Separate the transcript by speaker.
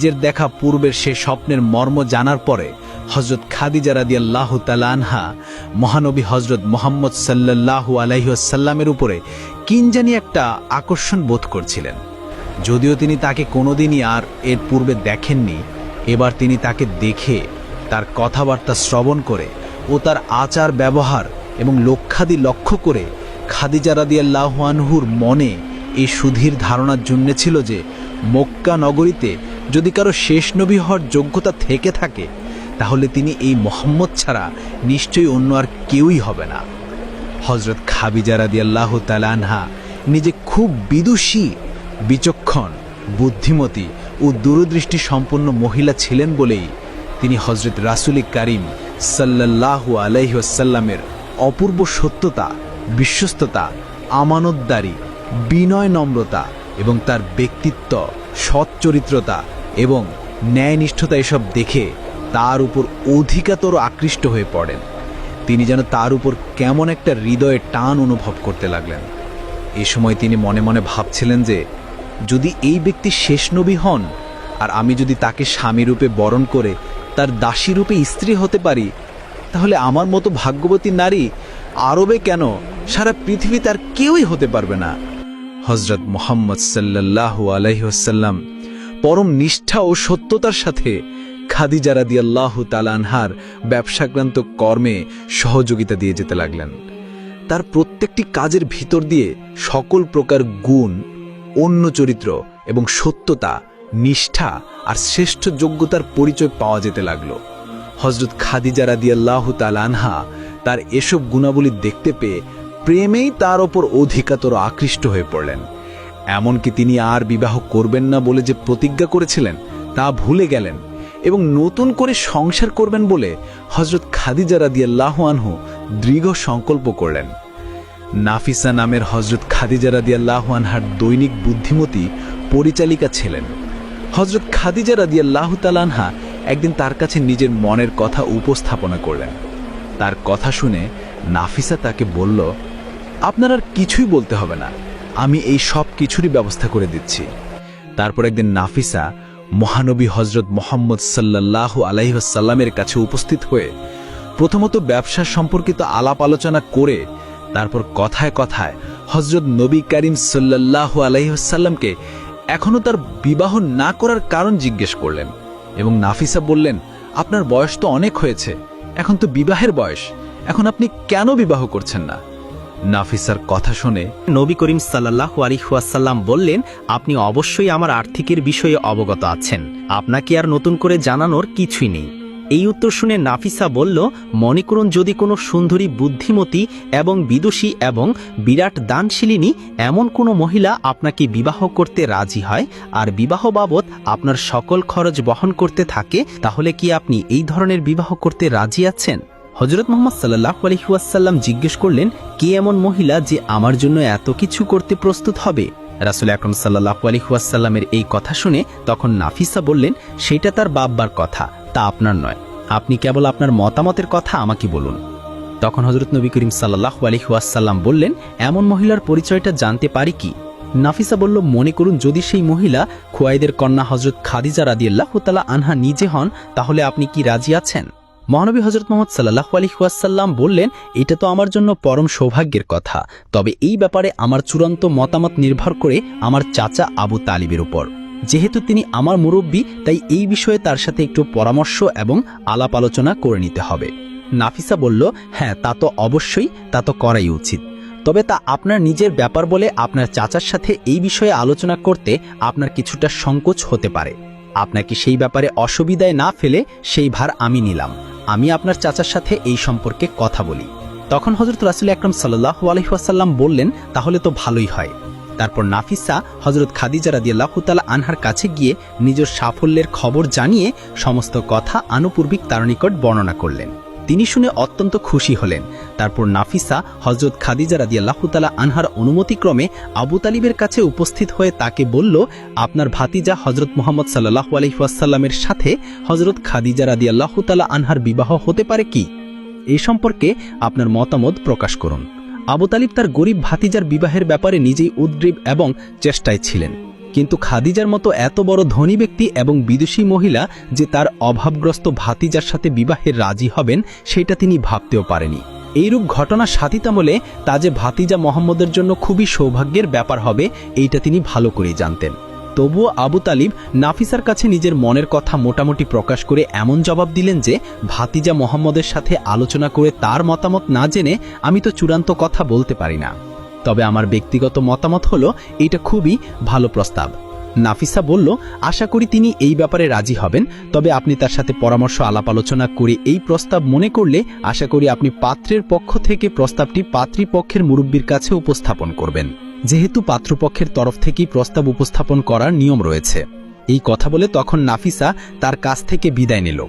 Speaker 1: নিজের দেখা পূর্বের সে স্বপ্নের মর্ম জানার পরে হযরত খাদিজা রাদিয়াল্লাহু তাআলা আনহা মহানবী হযরত মুহাম্মদ সাল্লাল্লাহু আলাইহি ওয়াসাল্লামের উপরে কিনজানি একটা আকর্ষণ বোধ করছিলেন। যদিও তিনি তাকে কোনোদিনই আর এর পূর্বে দেখেননি, এবার তিনি তাকে দেখে, তার কথাবার্তা শ্রবণ করে ও তার আচার ব্যবহার এবং লক্ষ্যাদি লক্ষ্য করে খাদিজা রাদিয়াল্লাহু আনহুর মনে এই সুধীর ধারণার জন্মেছিল যে মক্কা নগরীতে যদি কারো শেষ নবী হওয়ার যোগ্যতা থেকে থাকে তাহলে তিনি এই মুহাম্মদ ছাড়া নিশ্চয়ই অন্য আর কেউই হবে না। হযরত খাদিজা রাদিয়াল্লাহু তাআলা আনহা নিজে খুব বিদুষী, বিচক্ষণ, বুদ্ধিমতী ও দূরদৃষ্টি সম্পন্ন মহিলা ছিলেন বলেই তিনি হযরত রাসূল করিম সাল্লাল্লাহু আলাইহি ওয়াসাল্লামের অপূর্ব সত্যতা, বিশ্বস্ততা, আমানতদারি, বিনয়, নম্রতা এবং তার ব্যক্তিত্ব, সৎ চরিত্রতা এবং ন্যায়নিষ্ঠতা এসব দেখে তার উপর অধিকতর আকৃষ্ট হয়ে পড়েন। তিনি যেন তার উপর কেমন একটা হৃদয়ে টান অনুভব করতে লাগলেন। এই সময় তিনি মনে মনে ভাবছিলেন যে যদি এই ব্যক্তি শেষ নবী হন আর আমি যদি তাকে স্বামী রূপে বরণ করে তার দাসী রূপে স্ত্রী হতে পারি তাহলে আমার মতো ভাগ্যবতী নারী আরবে কেন, সারা পৃথিবীতে আর কেউই হতে পারবে না। হযরত মুহাম্মদ সাল্লাল্লাহু আলাইহি ওয়াসাল্লাম পরম নিষ্ঠা ও সত্যতার সাথে খাদিজা রাদিয়াল্লাহু তাআলা আনহার ব্যবসাক্রান্ত কর্মে সহযোগিতা দিয়ে যেতে লাগলেন। তার প্রত্যেকটি কাজের ভিতর দিয়ে সকল প্রকার গুণ, অন্য চরিত্র এবং সত্যতা, নিষ্ঠা আর শ্রেষ্ঠ যোগ্যতার পরিচয় পাওয়া যেতে লাগলো। হযরত খাদিজা রাদিয়াল্লাহু তাআলা আনহা তার এসব গুণাবলী দেখতে পেয়ে প্রেমেই তার ওপর অধিকতর আকৃষ্ট হয়ে পড়লেন। এমনকি তিনি আর বিবাহ করবেন না বলে যে প্রতিজ্ঞা করেছিলেন তা ভুলে গেলেন এবং নতুন করে সংসার করবেন বলে হযরত খাদিজা রাদিয়াল্লাহু আনহু দৃঢ় সংকল্প করলেন। নাফিসা নামের হযরত খাদিজা রাদিয়াল্লাহু আনহার দৈনিক বুদ্ধিমতী পরিচালিকা ছিলেন। হযরত খাদিজা রাদিয়াল্লাহু তাআলা আনহা একদিন তার কাছে নিজের মনের কথা উপস্থাপনা করলেন। তার কথা শুনে নাফিসা তাকে বলল, আপনার আর কিছুই বলতে হবে না, আমি এই সব কিছুরই ব্যবস্থা করে দিচ্ছি। তারপর একদিন নাফিসা মহানবী হযরত মুহাম্মদ সাল্লাল্লাহু আলাইহি ওয়াসাল্লামের কাছে উপস্থিত হয়ে প্রথমত ব্যবসা সম্পর্কিত আলাপ আলোচনা করে তারপর কথায় কথায় হযরত নবী করিম সাল্লাল্লাহু আলাইহি ওয়াসাল্লামকে এখনো তার বিবাহ না করার কারণ জিজ্ঞেস করলেন এবং নাফিসা বললেন, আপনার বয়স তো অনেক হয়েছে, এখন তো বিবাহের বয়স, এখন আপনি কেন বিবাহ করছেন না? নাফিসার কথা শুনে
Speaker 2: নবী করিম সাল্লাল্লাহু আলাইহি ওয়াসাল্লাম বললেন, আপনি অবশ্যই আমার আর্থিকের বিষয়ে অবগত আছেন, আপনাকে আর নতুন করে জানানোর কিছুই নেই। এই উত্তর শুনে নাফিসা বলল, মনে করুন যদি কোনো সুন্দরী, বুদ্ধিমতী এবং বিদুষী এবং বিরাট দানশীলিনী এমন কোনো মহিলা আপনাকে বিবাহ করতে রাজি হয় আর বিবাহ বাবদ আপনার সকল খরচ বহন করতে থাকে, তাহলে কি আপনি এই ধরনের বিবাহ করতে রাজি আছেন? হযরত মুহাম্মদ সাল্লাল্লাহু আলাইহি ওয়াসাল্লাম জিজ্ঞেস করলেন, কে এমন মহিলা যে আমার জন্য এত কিছু করতে প্রস্তুত হবে? রাসূল আকরাম সাল্লাল্লাহু আলাইহি ওয়াসাল্লামের এই কথা শুনে তখন নাফিসা বললেন, সেটা তার বাবার কথা, তা আপনার নয়, আপনি কেবল আপনার মতামতের কথা আমাকে বলুন। তখন হযরত নবী করিম সাল্লাল্লাহু আলাইহি ওয়াসাল্লাম বললেন, এমন মহিলার পরিচয়টা জানতে পারি কি? নাফিসা বলল, মনে করুন যদি সেই মহিলা খুয়াইদের কন্যা হযরত খাদিজা রাদিয়াল্লাহু তাআলা আনহা নিজে হন, তাহলে আপনি কি রাজি আছেন? মহানবী হযরত মুহাম্মদ সাল্লাল্লাহু আলাইহি ওয়াসাল্লাম বললেন, এটা তো আমার জন্য পরম সৌভাগ্যের কথা, তবে এই ব্যাপারে আমার চূড়ান্ত মতামত নির্ভর করে আমার চাচা আবু তালিবের উপর। যেহেতু তিনি আমার মুরব্বী, তাই এই বিষয়ে তার সাথে একটু পরামর্শ এবং আলাপ আলোচনা করে নিতে হবে। নাফিসা বলল, হ্যাঁ তা তো অবশ্যই, তা তো করাই উচিত, তবে তা আপনার নিজের ব্যাপার বলে আপনার চাচার সাথে এই বিষয়ে আলোচনা করতে আপনার কিছুটা সংকোচ হতে পারে। আপনাকে সেই ব্যাপারে অসুবিধায় না ফেলে সেই ভার আমি নিলাম, আমি আপনার চাচার সাথে এই সম্পর্কে কথা বলি। তখন হযরত রাসূল আকরাম সাল্লাল্লাহু আলাইহি ওয়াসাল্লাম বললেন, তাহলে তো ভালোই হয়। তারপর নাফিসা হযরত খাদিজা রাদিয়াল্লাহু তাআলা আনহার কাছে গিয়ে নিজের সাফল্যের খবর জানিয়ে সমস্ত কথা আনুপূর্বিক তার নিকট বর্ণনা করলেন। তিনি শুনে অত্যন্ত খুশি হলেন। তারপর নাফিসা হযরত খাদিজা রাদিয়াল্লাহু তাআলা আনহার অনুমতিক্রমে আবু তালিবের কাছে উপস্থিত হয়ে তাকে বলল, আপনার ভাতিজা হযরত মুহাম্মদ সাল্লাল্লাহু আলাইহি ওয়াসাল্লামের সাথে হযরত খাদিজা রাদিয়াল্লাহু তাআলা আনহার বিবাহ হতে পারে কি? এই সম্পর্কে আপনার মতামত প্রকাশ করুন। আবু তালিব তার গরিব ভাতিজার বিবাহের ব্যাপারে নিজেই উদ্গ্রীব এবং চেষ্টায় ছিলেন, কিন্তু খাদিজার মতো এত বড় ধনী ব্যক্তি এবং বিদেশী মহিলা যে তার অভাবগ্রস্ত ভাতিজার সাথে বিবাহে রাজি হবেন সেটা তিনি ভাবতেও পারেনি। এইরূপ ঘটনা সাথিতামলে তা যে ভাতিজা মোহাম্মদের জন্য খুবই সৌভাগ্যের ব্যাপার হবে এইটা তিনি ভালো করেই জানতেন। তবুও আবু তালিব নাফিসার কাছে নিজের মনের কথা মোটামুটি প্রকাশ করে এমন জবাব দিলেন যে ভাতিজা মোহাম্মদের সাথে আলোচনা করে তার মতামত না জেনে আমি তো চূড়ান্ত কথা বলতে পারি না। তবে আমার ব্যক্তিগত মতামত হলো এটা খুবই ভালো প্রস্তাব। নাফিসা বলল, আশা করি তিনি এই ব্যাপারে রাজি হবেন, তবে আপনি তার সাথে পরামর্শ আলাপ আলোচনা করে এই প্রস্তাব মনে করলে আশা করি আপনি পাত্রের পক্ষ থেকে প্রস্তাবটি পাত্রীপক্ষের মুরব্বীর কাছে উপস্থাপন করবেন, যেহেতু পাত্রপক্ষের তরফ থেকেই প্রস্তাব উপস্থাপন করার নিয়ম রয়েছে। এই কথা বলে তখন নাফিসা তার কাছ থেকে বিদায় নিল।